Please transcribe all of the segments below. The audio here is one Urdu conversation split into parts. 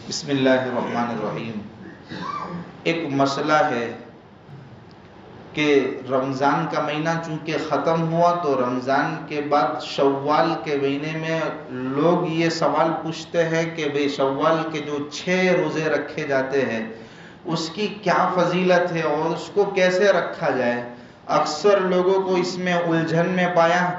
بسم اللہ الرحمن الرحیم۔ ایک مسئلہ ہے کہ رمضان کا مہینہ چونکہ ختم ہوا تو رمضان کے بعد شوال کے مہینے میں لوگ یہ سوال پوچھتے ہیں کہ بھئی شوال کے جو 6 روزے رکھے جاتے ہیں اس کی کیا فضیلت ہے اور اس کو کیسے رکھا جائے۔ اکثر لوگوں کو اس میں الجھن میں پایا۔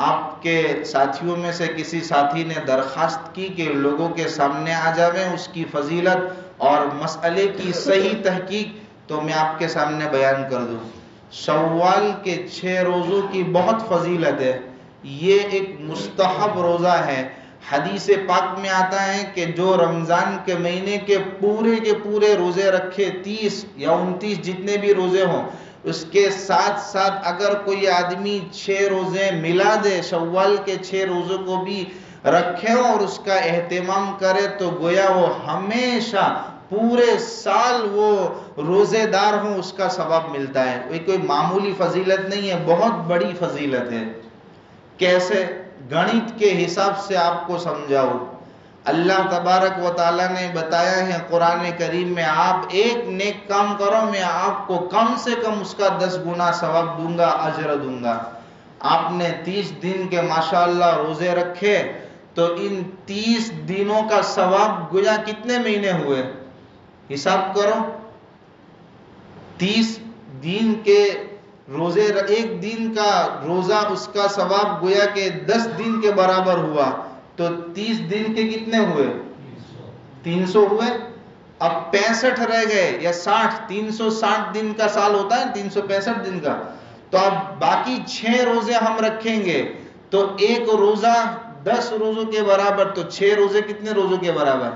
آپ کے ساتھیوں میں سے کسی ساتھی نے درخواست کی کہ لوگوں کے سامنے آ جاویں اس کی فضیلت اور مسئلے کی صحیح تحقیق، تو میں آپ کے سامنے بیان کر دوں۔ شوال کے 6 روزوں کی بہت فضیلت ہے۔ یہ ایک مستحب روزہ ہے۔ حدیث پاک میں آتا ہے کہ جو رمضان کے مہینے کے پورے روزے رکھے، 30 یا 29 جتنے بھی روزے ہوں، اس کے ساتھ ساتھ اگر کوئی آدمی 6 روزے ملا دے، شوال کے 6 روزوں کو بھی رکھے اور اس کا اہتمام کرے، تو گویا وہ ہمیشہ پورے سال وہ روزے دار ہوں، اس کا ثواب ملتا ہے۔ یہ کوئی معمولی فضیلت نہیں ہے، بہت بڑی فضیلت ہے۔ کیسے؟ گنت کے حساب سے آپ کو سمجھاؤ۔ اللہ تبارک و تعالیٰ نے بتایا ہے قرآن کریم میں، آپ ایک نیک کام کرو میں آپ کو کم سے کم اس کا 10 گنا ثواب دوں گا، اجر دوں گا۔ آپ نے 30 دن کے ماشاءاللہ روزے رکھے تو ان 30 دنوں کا ثواب گویا کتنے مہینے ہوئے؟ حساب کرو۔ 30 دن کے روزے، ایک دن کا روزہ اس کا ثواب گویا کہ 10 دن کے برابر ہوا، تو 30 دن کے کتنے ہوئے؟ 300 ہوئے۔ اب 65 رہ گئے یا 60، 360 دن کا سال ہوتا ہے، 365 دن کا، تو اب باقی 6 روزے ہم رکھیں گے تو ایک روزہ 10 روزوں کے برابر، تو 6 روزے کتنے روزوں کے برابر؟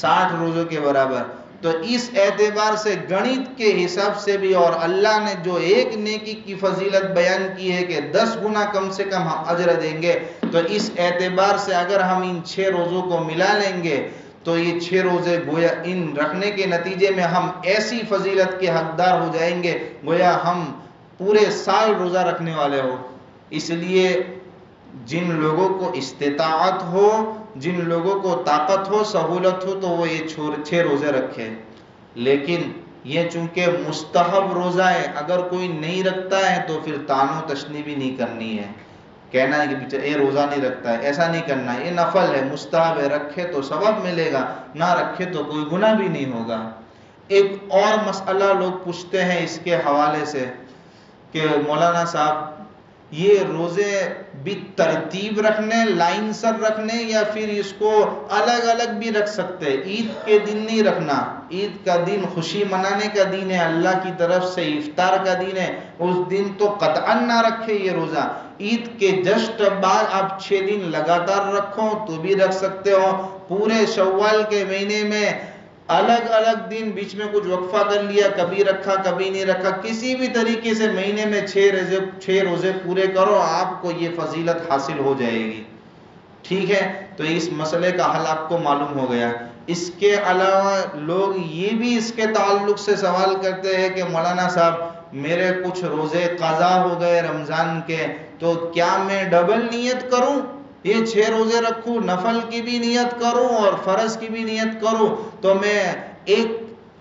60 روزوں کے برابر۔ تو اس اعتبار سے گنت کے حساب سے بھی، اور اللہ نے جو ایک نیکی کی فضیلت بیان کی ہے کہ 10 گنا کم سے کم ہم اجر دیں گے، تو اس اعتبار سے اگر ہم ان 6 روزوں کو ملا لیں گے تو یہ 6 روزے گویا ان رکھنے کے نتیجے میں ہم ایسی فضیلت کے حقدار ہو جائیں گے گویا ہم پورے سال روزہ رکھنے والے ہو۔ اس لیے جن لوگوں کو استطاعت ہو، جن لوگوں کو طاقت ہو، سہولت ہو، تو وہ یہ 6 روزے رکھے۔ لیکن یہ چونکہ مستحب روزہ ہے، اگر کوئی نہیں رکھتا ہے تو پھر طعن و تشنیع بھی نہیں کرنی ہے، کہنا ہے کہ یہ روزہ نہیں رکھتا ہے، ایسا نہیں کرنا ہے۔ یہ نفل ہے، مستحب ہے، رکھے تو ثواب ملے گا، نہ رکھے تو کوئی گناہ بھی نہیں ہوگا۔ ایک اور مسئلہ لوگ پوچھتے ہیں اس کے حوالے سے کہ مولانا صاحب یہ روزے بھی ترتیب رکھنے، لائن سر رکھنے، یا پھر اس کو الگ الگ بھی رکھ سکتے ہیں؟ عید کے دن نہیں رکھنا، عید کا دن خوشی منانے کا دن ہے، اللہ کی طرف سے افطار کا دن ہے، اس دن تو قطعاً نہ رکھے یہ روزہ۔ عید کے جسٹ بعد آپ 6 دن لگاتار رکھو تو بھی رکھ سکتے ہو۔ پورے شوال کے مہینے میں الگ الگ دن بیچ میں کچھ وقفہ کر لیا، کبھی رکھا کبھی نہیں رکھا، کسی بھی طریقے سے مہینے میں 6 روزے پورے کرو، آپ کو یہ فضیلت حاصل ہو جائے گی۔ ٹھیک ہے، تو اس مسئلے کا حل آپ کو معلوم ہو گیا۔ اس کے علاوہ لوگ یہ بھی اس کے تعلق سے سوال کرتے ہیں کہ مولانا صاحب میرے کچھ روزے قضا ہو گئے رمضان کے، تو کیا میں ڈبل نیت کروں؟ یہ 6 روزے رکھوں، نفل کی بھی نیت کروں اور فرض کی بھی نیت کروں، تو میں ایک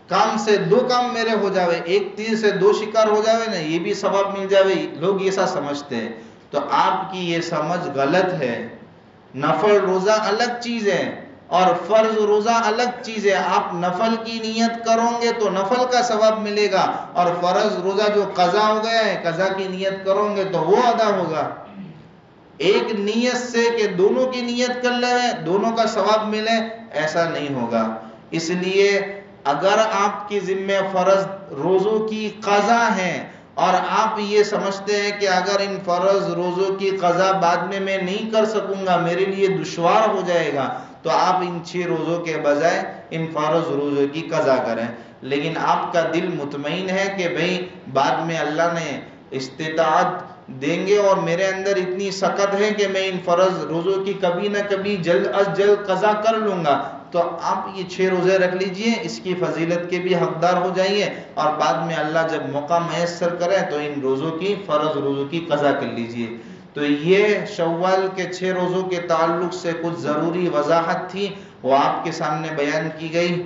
کام سے 2 کام میرے ہو جاوے، ایک تیر سے 2 شکار ہو جاوے نا، یہ بھی ثواب مل جاوے۔ لوگ ایسا سمجھتے ہیں، تو آپ کی یہ سمجھ غلط ہے۔ نفل روزہ الگ چیز ہے اور فرض روزہ الگ چیز ہے۔ آپ نفل کی نیت کرو گے تو نفل کا ثواب ملے گا، اور فرض روزہ جو قضا ہو گیا ہے، قضا کی نیت کرو گے تو وہ ادا ہوگا۔ ایک نیت سے کہ دونوں کی نیت کر لیں دونوں کا ثواب ملے، ایسا نہیں ہوگا۔ اس لیے اگر آپ کی ذمہ فرض روزوں کی قضا ہے اور آپ یہ سمجھتے ہیں کہ اگر ان فرض روزوں کی قضا بعد میں نہیں کر سکوں گا، میرے لیے دشوار ہو جائے گا، تو آپ ان 6 روزوں کے بجائے ان فرض روزوں کی قضا کریں۔ لیکن آپ کا دل مطمئن ہے کہ بھئی بعد میں اللہ نے استطاعت دیں گے اور میرے اندر اتنی سخت ہے کہ میں ان فرض روزوں کی کبھی نہ کبھی جلد از جلد قضا کر لوں گا، تو آپ یہ 6 روزے رکھ لیجئے، اس کی فضیلت کے بھی حقدار ہو جائیے، اور بعد میں اللہ جب موقع میسر کرے تو ان روزوں کی، فرض روزوں کی قضا کر لیجئے۔ تو یہ شوال کے 6 روزوں کے تعلق سے کچھ ضروری وضاحت تھی، وہ آپ کے سامنے بیان کی گئی.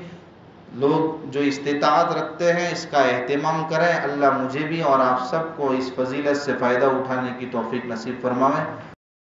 لوگ جو استطاعت رکھتے ہیں اس کا اہتمام کریں. اللہ مجھے بھی اور آپ سب کو اس فضیلت سے فائدہ اٹھانے کی توفیق نصیب فرمائے.